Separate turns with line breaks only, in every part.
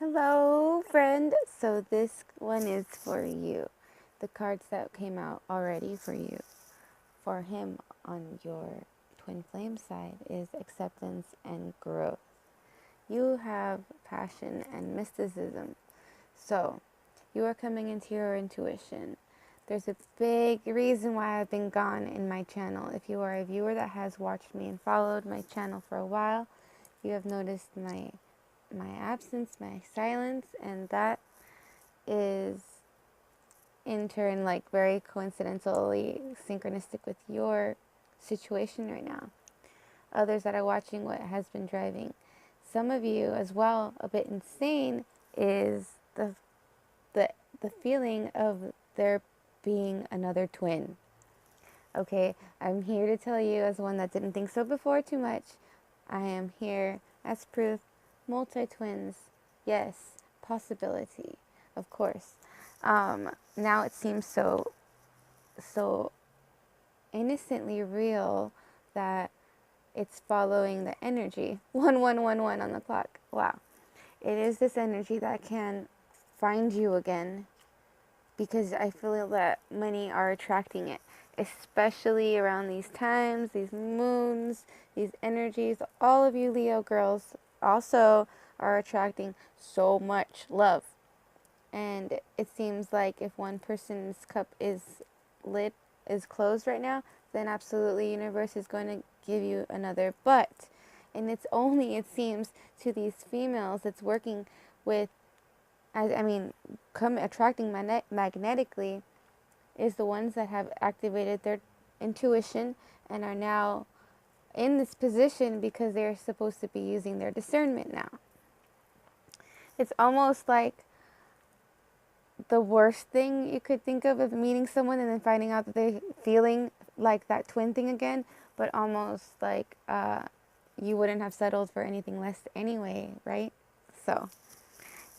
Hello, friend. So this one is for you. The cards that came out already for you, for him on your twin flame side is acceptance and growth. You have passion and mysticism. So you are coming into your intuition. There's a big reason why I've been gone in my channel. If you are a viewer that has watched me and followed my channel for a while, you have noticed my absence, my silence, and that is in turn like very coincidentally synchronistic with your situation right now. Others that are watching what has been driving some of you as well a bit insane is the the feeling of there being another twin. Okay, I'm here to tell you as one that didn't think so before too much. I am here as proof. Multi-twins. Yes, possibility. Of course. Now it seems so innocently real that it's following the energy. 1111 on the clock. Wow. It is this energy that can find you again because I feel that many are attracting it, especially around these times, these moons, these energies. All of you Leo girls also are attracting so much love. And it seems like if one person's cup is lit, is closed right now, then absolutely universe is going to give you another. But, and it's only, it seems, to these females that's working with, I mean, attracting magnetically is the ones that have activated their intuition and are now in this position because they're supposed to be using their discernment now. It's almost like the worst thing you could think of meeting someone and then finding out that they're feeling like that twin thing again, but almost like you wouldn't have settled for anything less anyway, right? So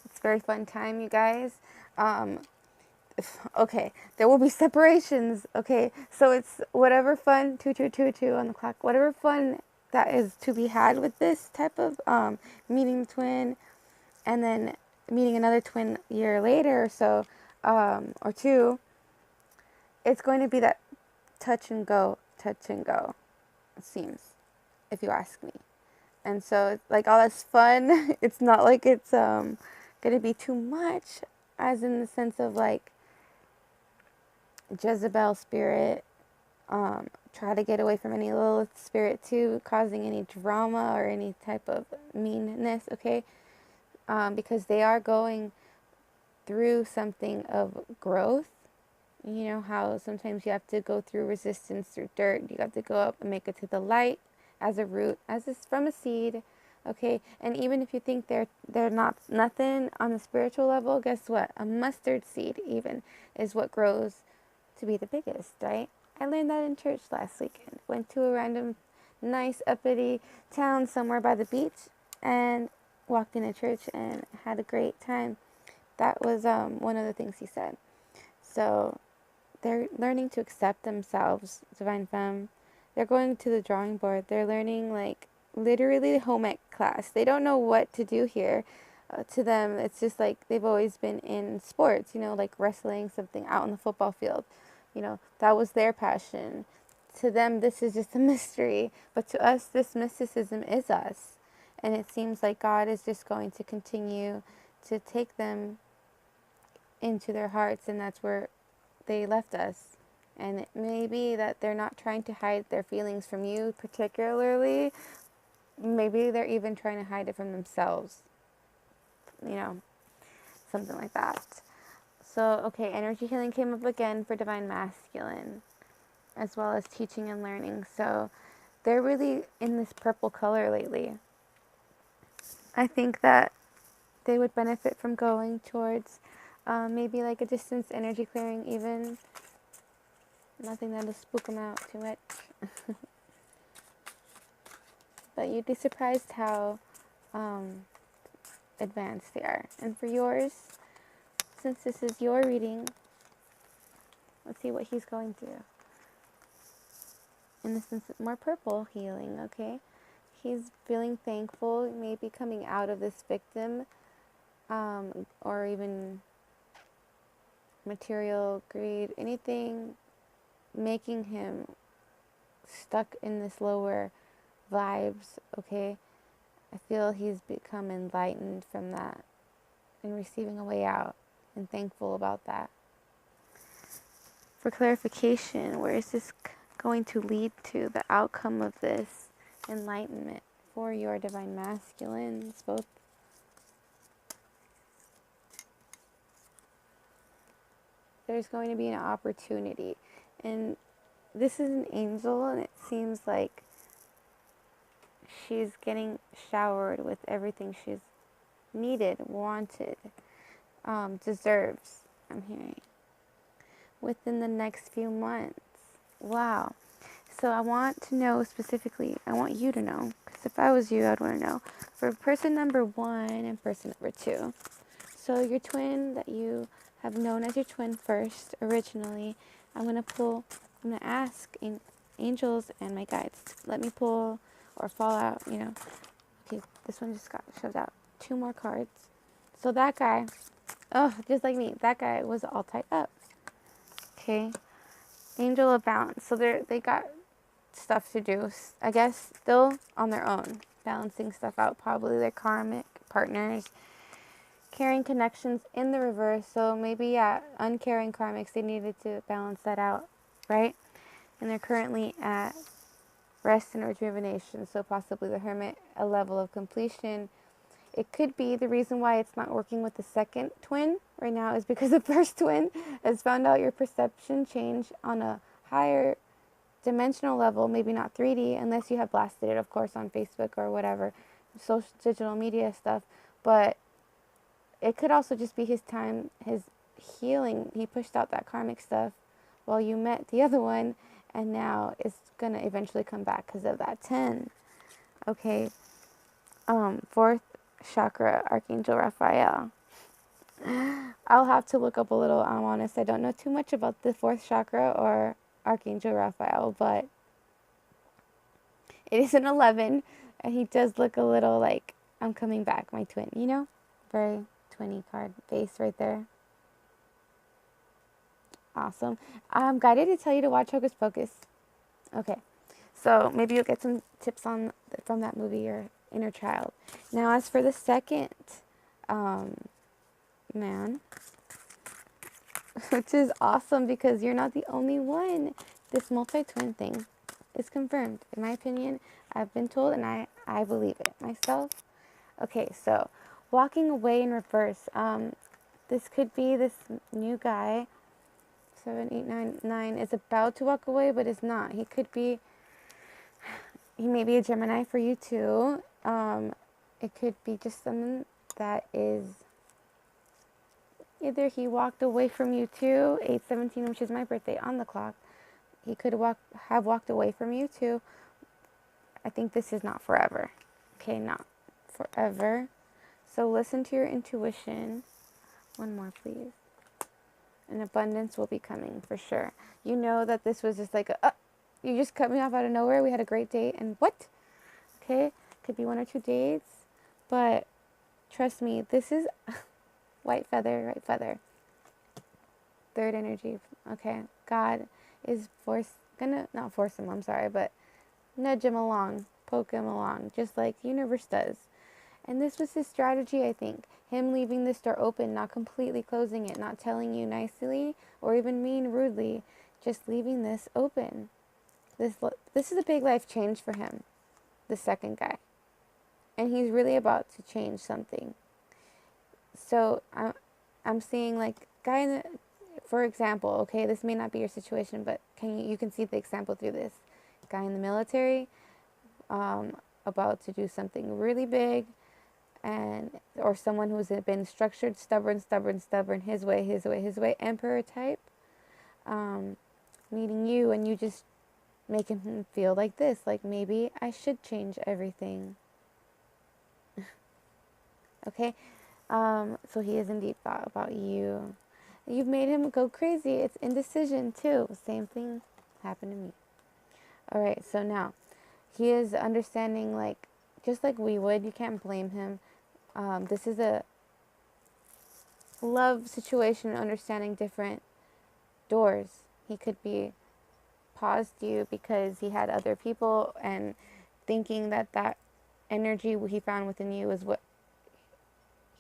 it's a very fun time, you guys. Okay, there will be separations. Okay, so it's whatever fun, 2222 on the clock, whatever fun that is to be had with this type of meeting twin and then meeting another twin a year later or so, or two, it's going to be that touch and go, it seems, if you ask me. And so, it's like all that's fun, it's not like it's going to be too much, as in the sense of like Jezebel spirit, try to get away from any Lilith spirit too, causing any drama or any type of meanness, okay? Because they are going through something of growth. You know how sometimes you have to go through resistance through dirt. You have to go up and make it to the light as a root, as is from a seed. Okay, and even if you think they're not nothing on the spiritual level, guess what? A mustard seed even is what grows to be the biggest, right? I learned that in church last weekend. Went to a random nice uppity town somewhere by the beach and walked in a church and had a great time. That was one of the things he said. So they're learning to accept themselves, Divine Femme. They're going to the drawing board. They're learning, like, literally home ec class. They don't know what to do here. To them, it's just like they've always been in sports, you know, like wrestling, something out on the football field. You know, that was their passion. To them, this is just a mystery. But to us, this mysticism is us. And it seems like God is just going to continue to take them into their hearts, and that's where they left us. And it may be that they're not trying to hide their feelings from you particularly. Maybe they're even trying to hide it from themselves. You know, something like that. So, okay, energy healing came up again for Divine Masculine, as well as teaching and learning. So, they're really in this purple color lately. I think that they would benefit from going towards maybe like a distance energy clearing, even. Nothing that'll spook them out too much. But you'd be surprised how advanced they are. And for yours, since this is your reading, let's see what he's going through. In this instance, more purple healing, okay? He's feeling thankful, maybe coming out of this victim or even material greed, anything making him stuck in this lower vibes, okay? I feel he's become enlightened from that and receiving a way out and thankful about that. For clarification, where is this going to lead to, the outcome of this enlightenment for your divine masculines, both? There's going to be an opportunity. And this is an angel, and it seems like she's getting showered with everything she's needed, wanted, deserves, I'm hearing, within the next few months. Wow. So I want to know specifically, I want you to know, because if I was you, I'd want to know, for person number 1 and person number 2. So your twin that you have known as your twin first, originally, I'm going to ask angels and my guides to let me pull or fall out, Okay, this one just got shoved out. 2 more cards. So that guy, oh, just like me, that guy was all tied up. Okay. Angel of balance. So they got stuff to do, I guess, still on their own, balancing stuff out, probably their karmic partners, carrying connections in the reverse. So maybe, yeah, uncaring karmics, they needed to balance that out, right? And they're currently at rest and rejuvenation, so possibly the hermit, a level of completion. It could be the reason why it's not working with the second twin right now is because the first twin has found out your perception change on a higher dimensional level, maybe not 3D, unless you have blasted it, of course, on Facebook or whatever, social digital media stuff. But it could also just be his time, his healing. He pushed out that karmic stuff while you met the other one, and now it's gonna eventually come back because of that 10. Okay. 4th chakra, Archangel Raphael. I'll have to look up a little. I'm honest, I don't know too much about the 4th chakra or Archangel Raphael, but it is an 11, and he does look a little like, I'm coming back, my twin, Very 20 card base right there. Awesome. I'm guided to tell you to watch Hocus Pocus. Okay. So maybe you'll get some tips from that movie, your inner child. Now, as for the second man, which is awesome because you're not the only one. This multi-twin thing is confirmed. In my opinion, I've been told, and I believe it myself. Okay, so walking away in reverse. This could be this new guy, 7, 8, 9, 9, is about to walk away, but is not. He may be a Gemini for you too. It could be just someone that is, either he walked away from you too, 8/17, which is my birthday, on the clock. He could have walked away from you too. I think this is not forever. Okay, not forever. So listen to your intuition. One more, please. And abundance will be coming for sure. You know that this was just like you just cut me off out of nowhere. We had a great date, and what? Okay, could be 1 or 2 dates, but trust me, this is white feather, 3rd energy. Okay, God is not force him, I'm sorry, but nudge him along, poke him along, just like the universe does. And this was his strategy, I think. Him leaving this door open, not completely closing it, not telling you nicely or even mean rudely, just leaving this open. This is a big life change for him, the second guy. And he's really about to change something. So I'm seeing like guy for example, okay, this may not be your situation, but you can see the example through this. Guy in the military, about to do something really big, or someone who's been structured, stubborn, his way, emperor type, meeting you, and you just making him feel like this, like maybe I should change everything. Okay, so he is indeed thought about you. You've made him go crazy. It's indecision too. Same thing happened to me. All right, so now he is understanding, like just like we would. You can't blame him. This is love situation, understanding different doors. He could be paused you because he had other people and thinking that that energy he found within you is what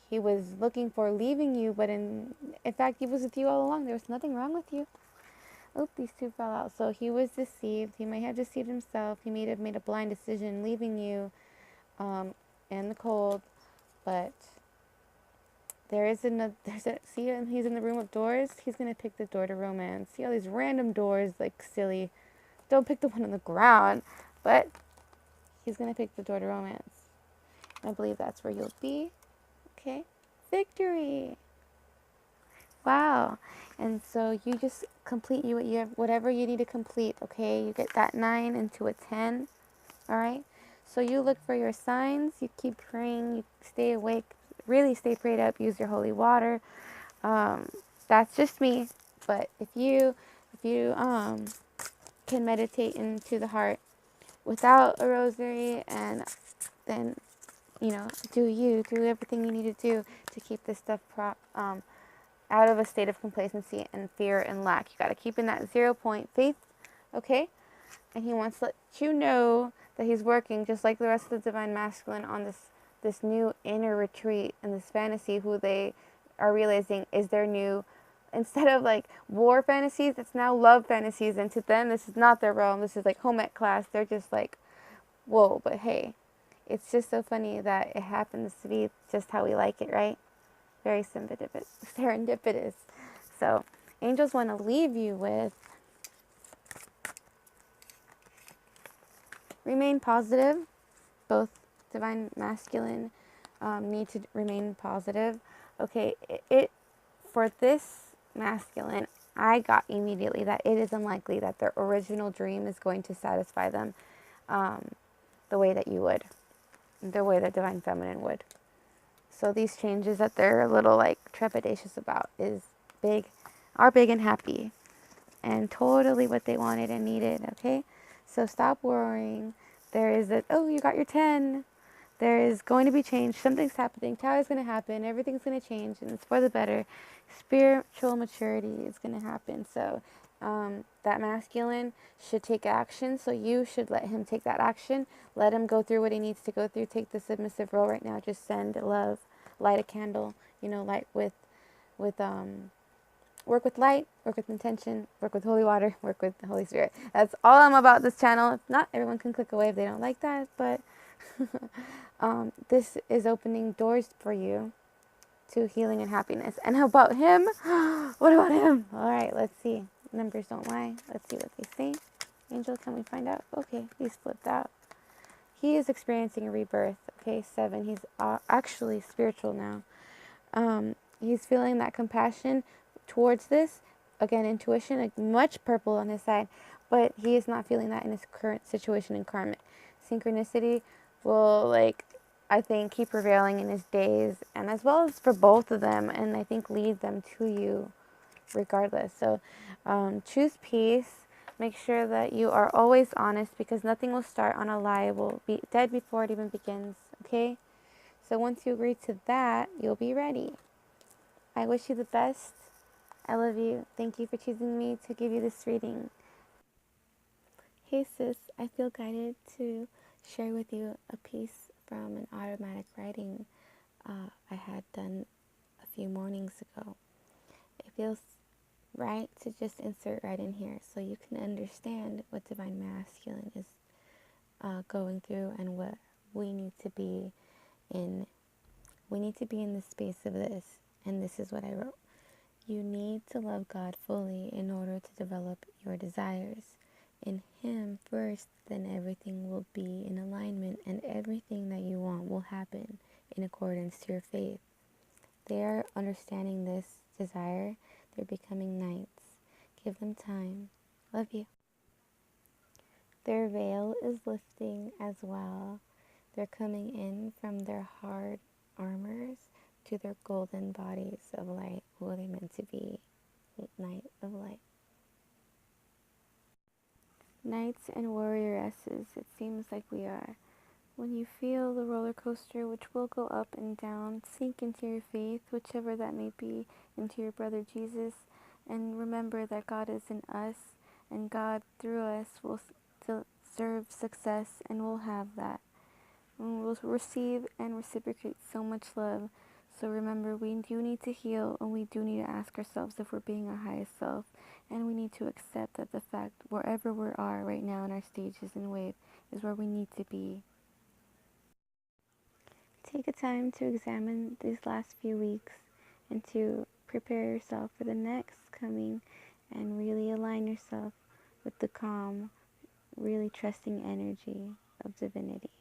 he was looking for, leaving you, but in fact he was with you all along. There was nothing wrong with you. Oh, these two fell out. So he was deceived. He may have deceived himself. He may have made a blind decision leaving you in the cold. But there is another, see him, he's in the room of doors. He's going to pick the door to romance. See all these random doors, like silly. Don't pick the one on the ground. But he's going to pick the door to romance. I believe that's where you'll be. Okay. Victory. Wow. And so you just complete you have whatever you need to complete, okay? You get that 9 into a 10. All right? So you look for your signs, you keep praying, you stay awake, really stay prayed up, use your holy water. That's just me. But if you can meditate into the heart without a rosary, and then do everything you need to do to keep this stuff out of a state of complacency and fear and lack. You got to keep in that 0 point faith, okay? And he wants to let you know that he's working just like the rest of the divine masculine on this new inner retreat and this fantasy who they are realizing is their new, instead of like war fantasies, it's now love fantasies. And to them, this is not their realm. This is like home ec class. They're just like, whoa, but hey, it's just so funny that it happens to be just how we like it, right? Very serendipitous. So angels want to leave you with remain positive. Both divine masculine need to remain positive. Okay, it for this masculine, I got immediately that it is unlikely that their original dream is going to satisfy them the way that you would, the way that divine feminine would. So these changes that they're a little like trepidatious about are big and happy, and totally what they wanted and needed, okay? So stop worrying. There is you got your 10. There is going to be change. Something's happening. Tower is going to happen. Everything's going to change, and it's for the better. Spiritual maturity is going to happen. So that masculine should take action. So you should let him take that action. Let him go through what he needs to go through. Take the submissive role right now. Just send love. Light a candle. Light with work with light, work with intention, work with holy water, work with the Holy Spirit. That's all I'm about this channel. If not, everyone can click away if they don't like that, but this is opening doors for you to healing and happiness. And how about him? What about him? All right, let's see. Numbers don't lie. Let's see what they say. Angel, can we find out? Okay, he's flipped out. He is experiencing a rebirth. Okay, 7. He's actually spiritual now. He's feeling that compassion towards this. Again, intuition, like much purple on his side, but he is not feeling that in his current situation in karmic. Synchronicity will, I think, keep prevailing in his days, and as well as for both of them, and I think lead them to you regardless. So choose peace. Make sure that you are always honest, because nothing will start on a lie. It will be dead before it even begins, okay? So once you agree to that, you'll be ready. I wish you the best. I love you. Thank you for choosing me to give you this reading. Hey sis, I feel guided to share with you a piece from an automatic writing I had done a few mornings ago. It feels right to just insert right in here so you can understand what Divine Masculine is going through and what we need to be in. We need to be in the space of this, and this is what I wrote. You need to love God fully in order to develop your desires. In Him first, then everything will be in alignment, and everything that you want will happen in accordance to your faith. They are understanding this desire. They're becoming knights. Give them time. Love you. Their veil is lifting as well. They're coming in from their hard armors to their golden bodies of light. Who are they meant to be? Knight of light. Knights and warrioresses, it seems like we When you feel the roller coaster, which will go up and down, sink into your faith, whichever that may be, into your brother Jesus, and remember that God is in us, and God through us will deserve success, and we'll have that. And we'll receive and reciprocate so much love. So remember, we do need to heal, and we do need to ask ourselves if we're being our highest self, and we need to accept that the fact wherever we are right now in our stages and wave is where we need to be. Take a time to examine these last few weeks and to prepare yourself for the next coming, and really align yourself with the calm, really trusting energy of divinity.